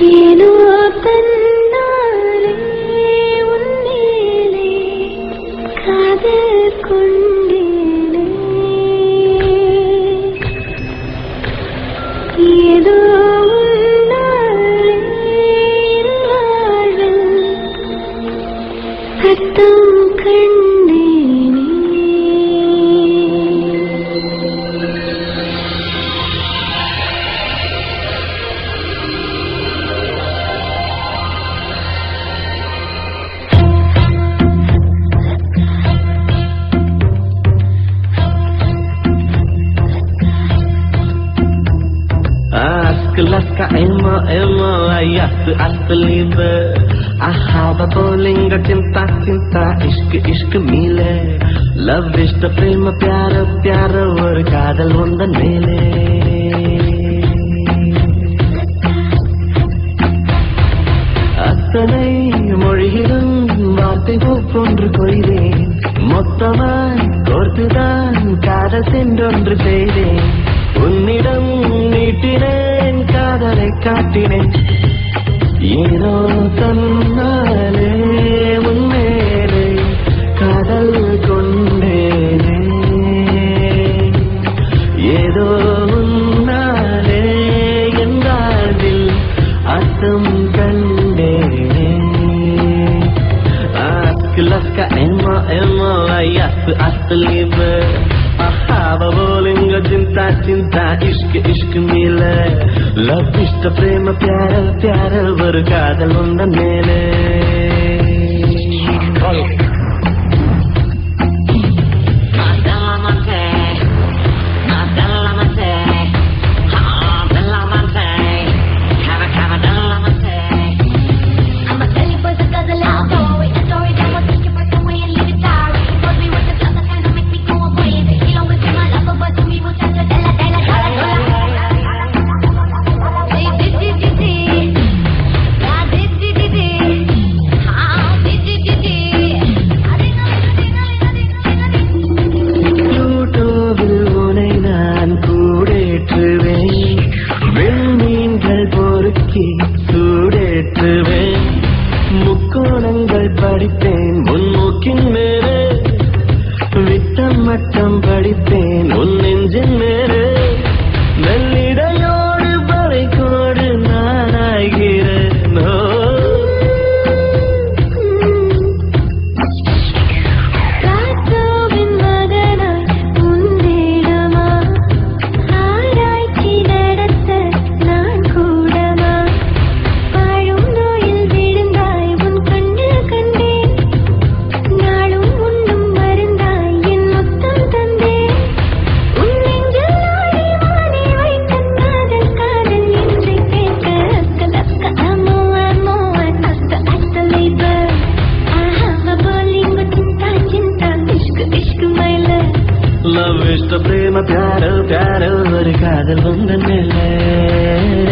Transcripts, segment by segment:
ஏனோ தன்னாலே உன்மேலே காதல் கொண்டேனே ஏதோ உன்னாலே வாழ்வில் அர்த்தம் கண்டேனே Laska emo emo ayastu aslibe ahaba bolinga cinta cinta ishq mile love ishta prema pyara pyara or kaadal undan mele attanai mozhilum vaarthai poondru koireen mottamai korthudan kaadal sendondru seideen உன்னிடம் நீட்டினேன் காதலை காட்டினேன் ஏனோ தன்னாலே உன்மேலே காதல் கொண்டேனே ஏதோ உன்னாலே என் வாழ்வில் அர்த்தம் கண்டேனே Laska emo emo ayastu aslibe ahaba bolinga cinta cinta ishq mile love ishta prema pyara pyara or kaadal undan mele முக்கோணங்கள் படித்தேன் முன்னோக்கின் மேலே விட்டம் மட்டம் படித்தேன் உன் நெஞ்சின் மேலே நல்லிடையோடு பறைக்கோடு நானாகிறேனோ Love is the prema pyara pyara or kaadal undan mele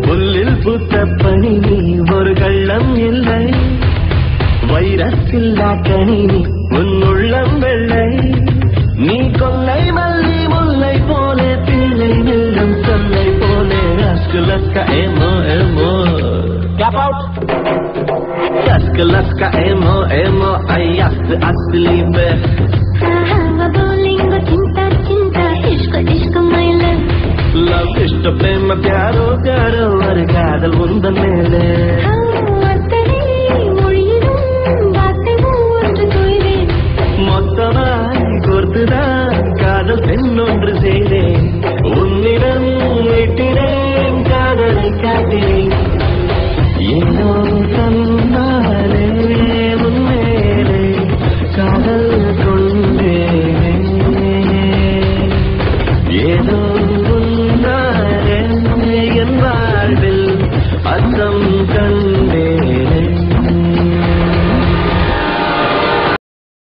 புல்லில் பூத்த பனி நீ ஒரு கள்ளம் இல்லை வைரத்தில்லா கனி நீ உன் உள்ளம் வெள்ளை நீ கொல்லை மல்லி முல்லை போலே பிள்ளை நெல்லும் சொல்லை போலே Laska emo emo Clap out Laska emo emo ayastu असली पे हवा बोलेंगे चिंता चिंता इश्क इश्क माय लव लव इष्ट प्रेम प्यारो प्यारो और कादल उंद मेले